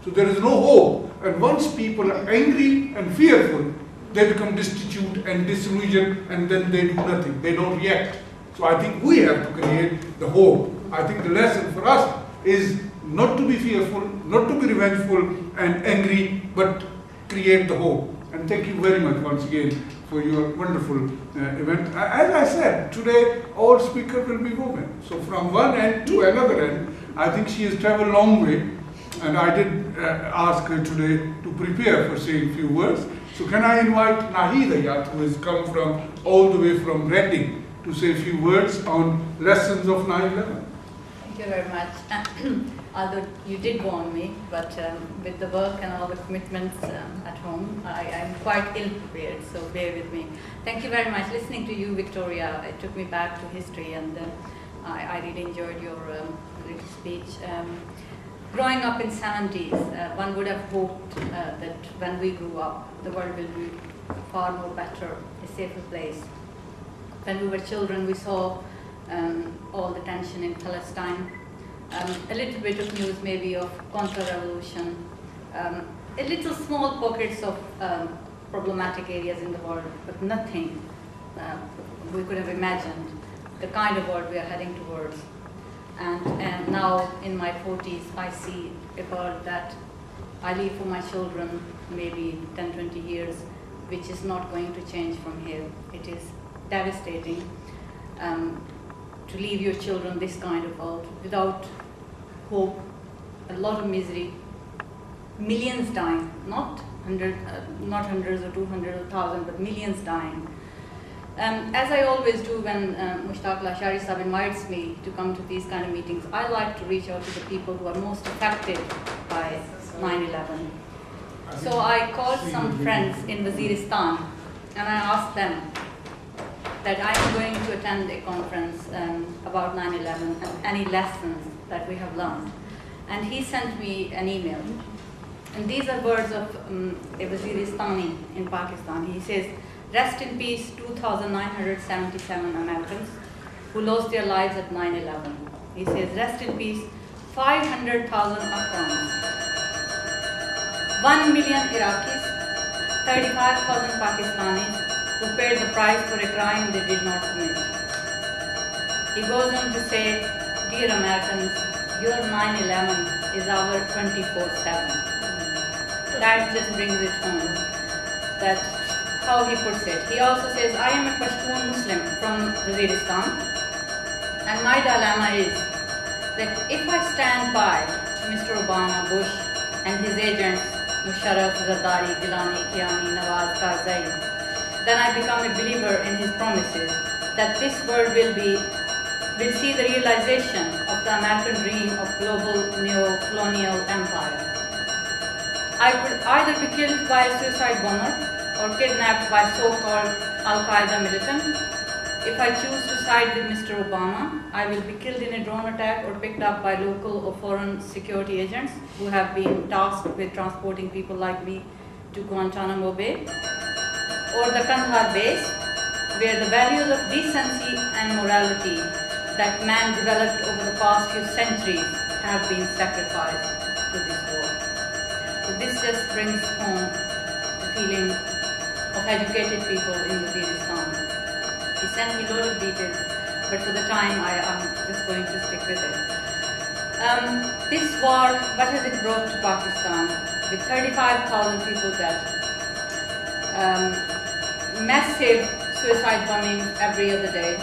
So there is no hope. And once people are angry and fearful, they become destitute and disillusioned, and then they do nothing. They don't react. So I think we have to create the hope. I think the lesson for us is not to be fearful, not to be revengeful and angry, but create the hope. And thank you very much once again for your wonderful event. As I said, today all speakers will be women. So from one end to another end, I think she has traveled a long way. And I did ask her today to prepare for saying a few words. So can I invite Nahida Yat, who has come from all the way from Reading to to say a few words on lessons of 9/11. Thank you very much. Although you did warn me, but with the work and all the commitments at home, I'm quite ill-prepared, so bear with me. Thank you very much. Listening to you, Victoria, it took me back to history, and I really enjoyed your little speech. Growing up in 70s, one would have hoped that when we grew up, the world will be far more better, a safer place. When we were children, we saw all the tension in Palestine, a little bit of news maybe of counter-revolution, a little small pockets of problematic areas in the world, but nothing we could have imagined the kind of world we are heading towards. And now in my 40s, I see a world that I leave for my children maybe 10, 20 years, which is not going to change from here. It is devastating to leave your children this kind of world without hope, a lot of misery, millions dying, not hundreds or 200 or 1,000, but millions dying. As I always do when Mushtaq Lashari Sahib invites me to come to these kind of meetings, I like to reach out to the people who are most affected by 9/11. So I called some friends in Waziristan and I asked them that I am going to attend a conference about 9/11 and any lessons that we have learned. And he sent me an email. And these are words of a Waziristani in Pakistan. He says, "Rest in peace 2,977 Americans who lost their lives at 9/11. He says, "Rest in peace 500,000 Afghans, 1 million Iraqis, 35,000 Pakistanis who paid the price for a crime they did not commit." He goes on to say, "Dear Americans, your 9/11 is our 24/7. That just brings it home. That's how he puts it. He also says, "I am a Pashtun Muslim from Waziristan, and my dilemma is that if I stand by Mr. Obama, Bush, and his agents, Musharraf, Zardari, Gilani, Kiani, Nawaz, Karzai, then I become a believer in his promises that this world will see the realization of the American dream of global neo-colonial empire. I could either be killed by a suicide bomber or kidnapped by so-called Al-Qaeda militant. If I choose to side with Mr. Obama, I will be killed in a drone attack or picked up by local or foreign security agents who have been tasked with transporting people like me to Guantanamo Bay or the Kandahar base, where the values of decency and morality that man developed over the past few centuries have been sacrificed to this war." So this just brings home the feeling of educated people in Waziristan. He sent me a lot of details, but for the time I am just going to stick with it. This war, what has it brought to Pakistan? With 35,000 people dead, massive suicide bombing every other day.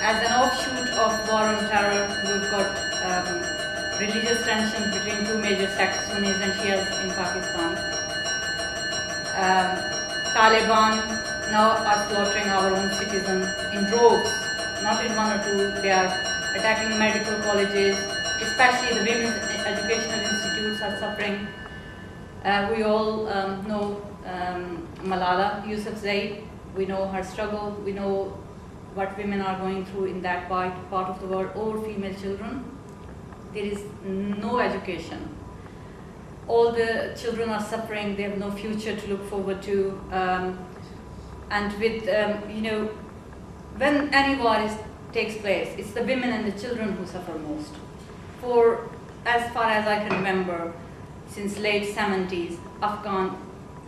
As an offshoot of war on terror, we've got religious tensions between two major sects, Sunnis and Shias in Pakistan. Taliban now are slaughtering our own citizens in droves, not in one or two. They are attacking medical colleges, especially the women's educational institutes are suffering. We all know Malala Yousafzai. We know her struggle. We know what women are going through in that part of the world, or female children. There is no education. All the children are suffering. They have no future to look forward to. And with, when any war takes place, it's the women and the children who suffer most. For as far as I can remember, since late 70s, Afghans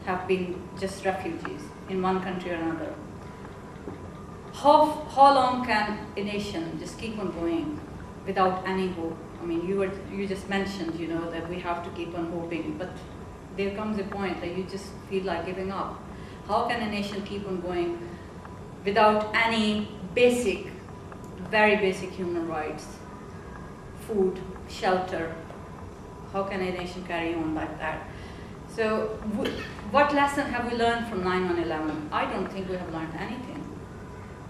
have been just refugees in one country or another. How long can a nation just keep on going without any hope? I mean, you just mentioned, that we have to keep on hoping, but there comes a point that you just feel like giving up. How can a nation keep on going without any very basic human rights, food, shelter? How can a nation carry on like that? So, what lesson have we learned from 9/11? I don't think we have learned anything.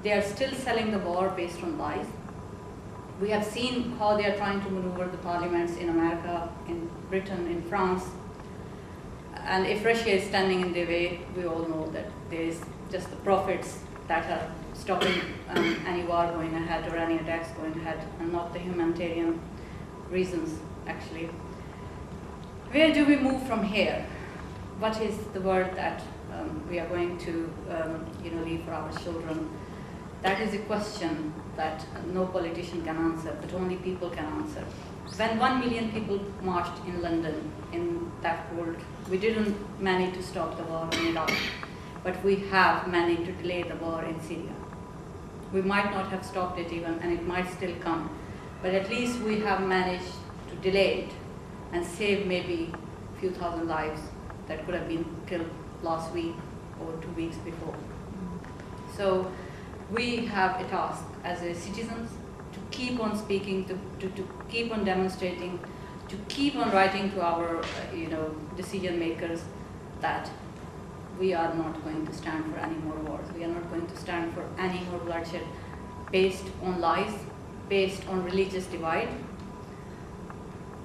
They are still selling the war based on lies. We have seen how they are trying to maneuver the parliaments in America, in Britain, in France. And if Russia is standing in their way, we all know that there is just the profits that are stopping any war going ahead or any attacks going ahead, and not the humanitarian reasons, actually. Where do we move from here? What is the word that we are going to leave for our children? That is a question that no politician can answer, but only people can answer. When 1 million people marched in London in that cold, we didn't manage to stop the war in Iraq, but we have managed to delay the war in Syria. We might not have stopped it even, and it might still come, but at least we have managed to delay it and save maybe a few thousand lives that could have been killed last week or 2 weeks before. So we have a task as a citizens to keep on speaking, to keep on demonstrating, to keep on writing to our decision makers that we are not going to stand for any more wars. We are not going to stand for any more bloodshed based on lies, based on religious divide.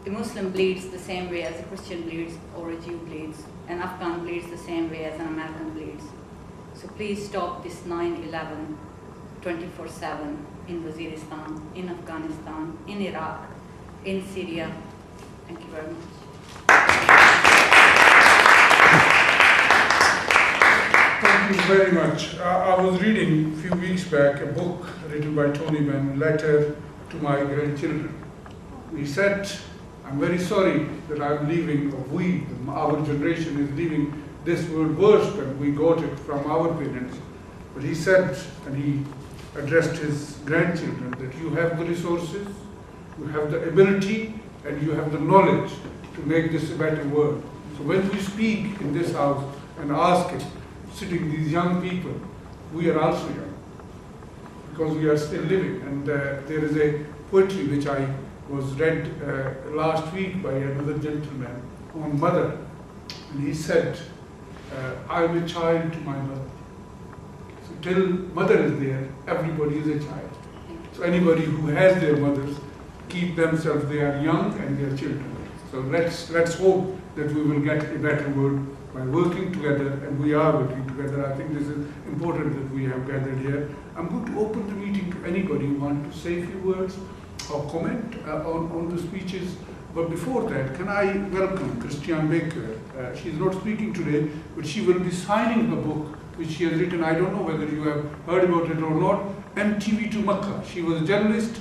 A Muslim bleeds the same way as a Christian bleeds or a Jew bleeds. An Afghan bleeds the same way as an American bleeds. So please stop this 9/11 24/7 in Waziristan, in Afghanistan, in Iraq, in Syria. Thank you very much. Thank you very much. I was reading a few weeks back a book written by Tony Benn, Letter to My Grandchildren. He said, I'm very sorry that I'm leaving, or our generation is leaving this world worse than we got it from our parents. But he said, and he addressed his grandchildren, that you have the resources, you have the ability, and you have the knowledge to make this a better world. So when we speak in this house and ask it, sitting these young people, we are also young, because we are still living. And there is a poetry which I was read last week by another gentleman on mother, and he said, I'm a child to my mother. So till mother is there, everybody is a child. So anybody who has their mothers, keep themselves, they are young and they are children. So let's hope that we will get a better world by working together, and we are working together. I think this is important that we have gathered here. I'm going to open the meeting to anybody who wants to say a few words or comment on the speeches. But before that, can I welcome Christiane Baker? She's not speaking today, but she will be signing her book, which she has written. I don't know whether you have heard about it or not, MTV to Makkah. She was a journalist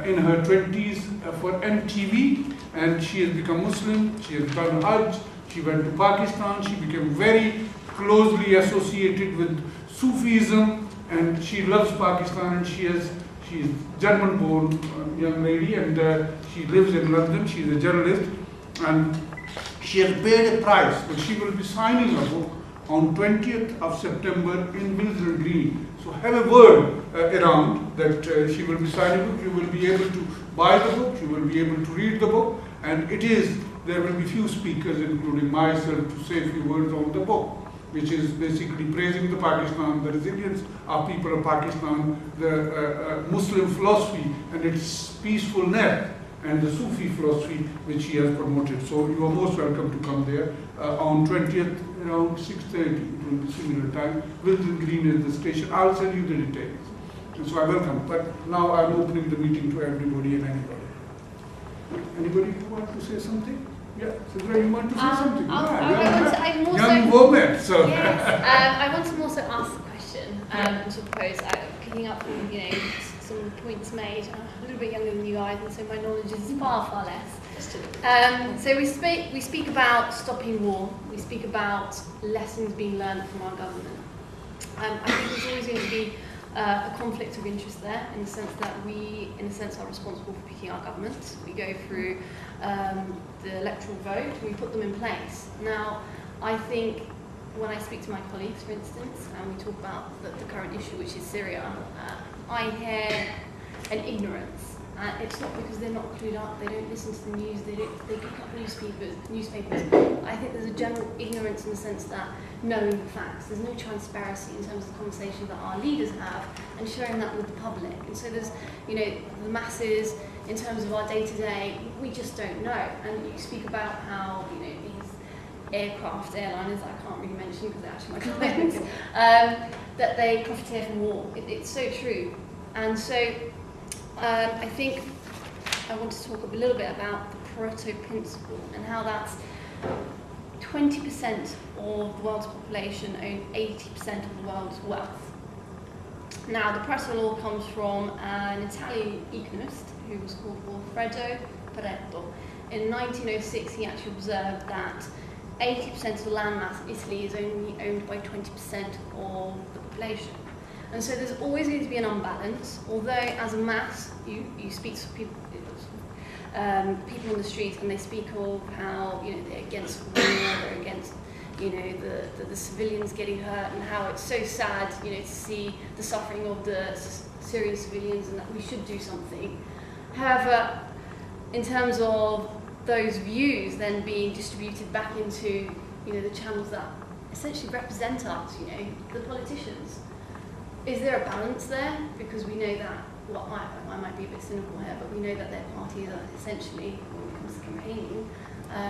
in her 20s for MTV, and she has become Muslim. She has done Hajj. She went to Pakistan. She became very closely associated with Sufism, and she loves Pakistan, and she is German-born young lady, and she lives in London. She is a journalist, and she has paid a price, but she will be signing a book on 20th of September in Wilson Green. So have a word around that she will be signing a book. You will be able to buy the book, you will be able to read the book, and there will be few speakers, including myself, to say a few words on the book, which is basically praising the Pakistan, the resilience of people of Pakistan, the Muslim philosophy and its peacefulness, and the Sufi philosophy which he has promoted. So you are most welcome to come there on 20th around 6:30. It will be similar time. Wilson Green is the station. I'll send you the details. And so I welcome. But now I'm opening the meeting to everybody and anybody. Anybody who wants to say something? Yeah, Sidra, you want to say something? Young woman. So. Yes, I want to also ask a question to propose, picking up from some of the points made. I'm a little bit younger than you guys, and so my knowledge is far less. So we speak about stopping war. We speak about lessons being learned from our government. I think there's always going to be a conflict of interest there, in the sense that we, are responsible for picking our government. We go through the electoral vote, and we put them in place. Now, I think when I speak to my colleagues, for instance, and we talk about the current issue, which is Syria, I hear an ignorance And it's not because they're not clued up, they don't listen to the news, they pick up newspapers. I think there's a general ignorance in the sense that knowing the facts, there's no transparency in terms of the conversation that our leaders have and sharing that with the public. And so there's, you know, the masses, in terms of our day-to-day, we just don't know. And you speak about how, you know, these airliners, I can't really mention because they're actually my clients, that they profiteer from war. It's so true. And so I think I want to talk a little bit about the Pareto principle and how that's 20% of the world's population own 80% of the world's wealth. Now, the Pareto law comes from an Italian economist who was called Alfredo Pareto. In 1906, he actually observed that 80% of the land mass in Italy is only owned by 20% of the population. And so there's always going to be an unbalance, although as a mass, you speak to people on the street and they speak of how, you know, they're against war, they're against, you know, the civilians getting hurt and how it's so sad, you know, to see the suffering of the Syrian civilians and that we should do something. However, in terms of those views then being distributed back into, you know, the channels that essentially represent us, you know, the politicians, is there a balance there? Because we know that, well, I might be a bit cynical here, but we know that their parties are essentially, when it comes to campaigning,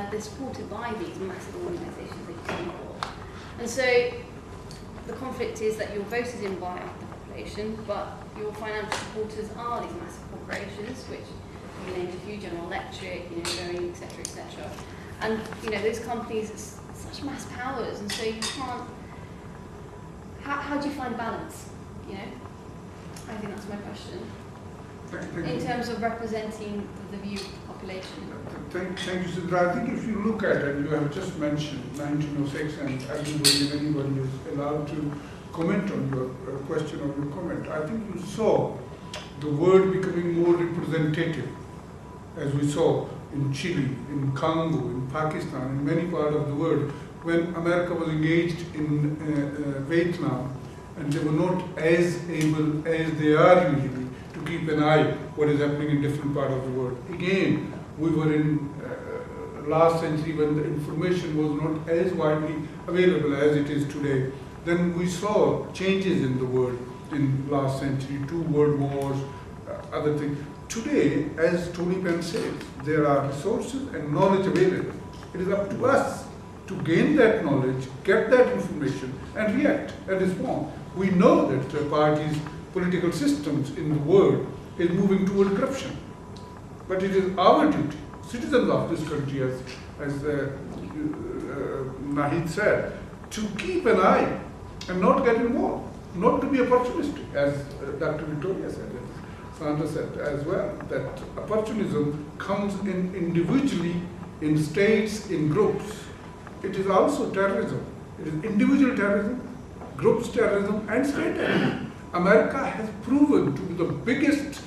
they're supported by these massive organisations that you speak of. And so the conflict is that your vote is in by the population, but your financial supporters are these massive corporations, which you named a few, General Electric, you know, Boeing, etc., etc. And you know, those companies are such mass powers, and so you can't. How do you find balance? You know, I think that's my question. In terms of representing the view of the population. Thank you, Sidra. I think if you look at it, you have just mentioned 1906, and anybody is allowed to comment on your question or your comment. I think you saw the word becoming more representative, as we saw in Chile, in Congo, in Pakistan, in many parts of the world, when America was engaged in Vietnam, and they were not as able as they are usually to keep an eye what is happening in different parts of the world. Again, we were in last century when the information was not as widely available as it is today. Then we saw changes in the world in last century, 2 world wars, other things. Today, as Tony Penn said, there are resources and knowledge available. It is up to us to gain that knowledge, get that information, and react and respond. We know that parties, political systems in the world is moving toward corruption. But it is our duty, citizens of this country, as Nahid said, to keep an eye and not get involved, not to be opportunistic, as Dr. Victoria said, as Sandra said as well, that opportunism comes in individually, in states, in groups. It is also terrorism. It is individual terrorism, groups terrorism, and state terrorism. America has proven to be the biggest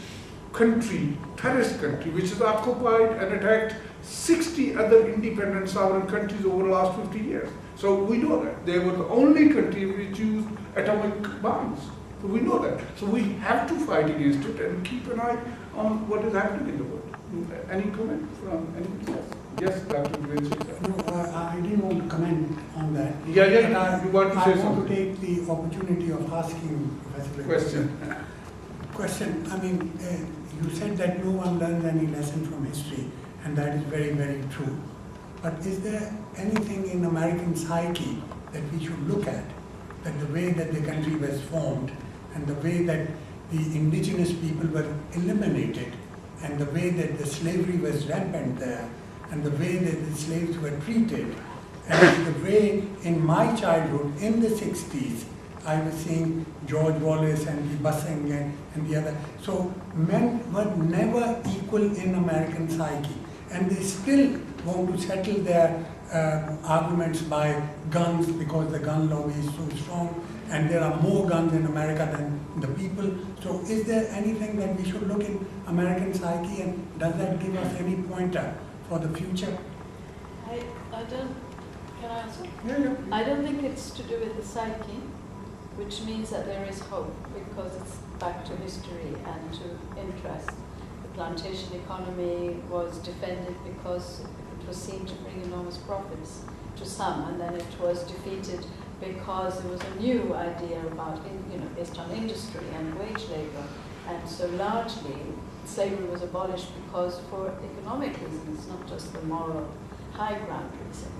country, terrorist country, which has occupied and attacked 60 other independent sovereign countries over the last 50 years. So we know that. They were the only country which used atomic bombs. So we know that. So we have to fight against it and keep an eye on what is happening in the world. Any comment from anybody else? Yes, Dr. No, I didn't want to comment on that. Yeah, you want to say something? I want to something? take the opportunity of asking Professor question. I mean, you said that no one learns any lesson from history, and that is very, very true. But is there anything in American psyche that we should look at? That the way that the country was formed, and the way that the indigenous people were eliminated, and the way that the slavery was rampant there, and the way that the slaves were treated, and the way in my childhood, in the 60s, I was seeing George Wallace and the busing and the other. So men were never equal in American psyche, and they still want to settle their arguments by guns because the gun lobby is so strong, and there are more guns in America than the people. So is there anything that we should look in American psyche, and does that give us any pointer for the future? I don't, can I answer? Yeah. I don't think it's to do with the psyche, which means that there is hope because it's back to history and to interest. plantation economy was defended because it was seen to bring enormous profits to some, and then it was defeated because there was a new idea about, based on industry and wage labor, and so largely slavery was abolished because for economic reasons, not just the moral high ground reason.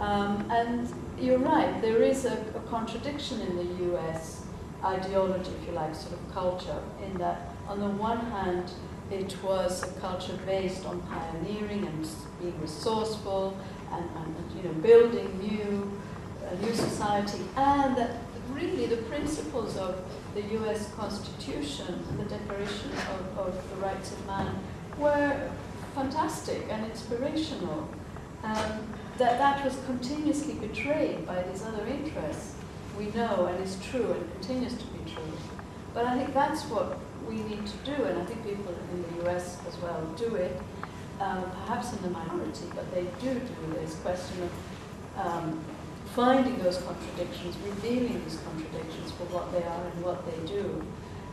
And you're right, there is a contradiction in the US ideology, if you like, sort of culture, in that on the one hand, it was a culture based on pioneering and being resourceful and building new society, and that really the principles of the US Constitution, the Declaration of the Rights of Man, were fantastic and inspirational. That was continuously betrayed by these other interests, we know, and is true and continues to be true. But I think that's what we need to do, and I think people in the US as well do it, perhaps in the minority, but they do this question of finding those contradictions, revealing these contradictions for what they are and what they do.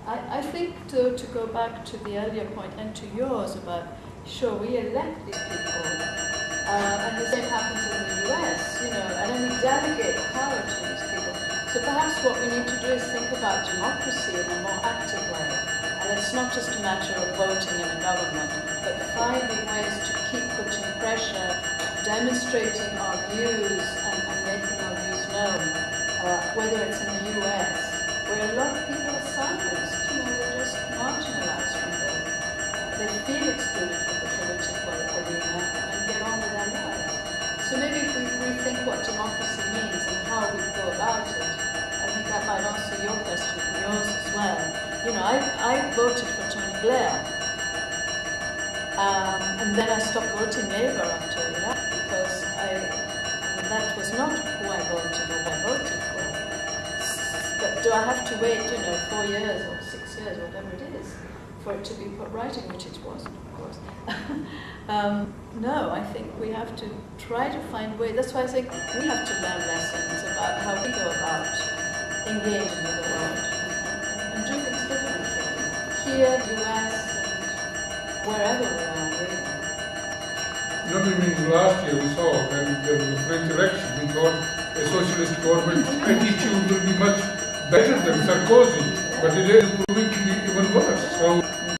I think to go back to the earlier point and to yours about, sure, we elect these people, and the same happens in the US, and then we delegate power to these people. So perhaps what we need to do is think about democracy in a more active way. And it's not just a matter of voting in a government, but finding ways to keep putting pressure, demonstrating our views and making our views known, whether it's in the US, where a lot of people are silenced, they're just marginalized from they feel excluded from the political arena and get on with their lives. So maybe if we rethink what democracy means and how we go about it, I think that might answer your question and yours as well. I voted for Tony Blair, and then I stopped voting Labour after that because that was not who I voted or what I voted for. But do I have to wait, 4 years or 6 years, whatever it is, for it to be put right, in which it wasn't, of course. No, I think we have to try to find ways. That's why I think we have to learn lessons about how we go about engaging with the world and do things differently. Here, US, and wherever we are, really. Last year we saw when there was a French election, we thought a socialist government attitude will be much better than Sarkozy, but it is proving to be even worse. So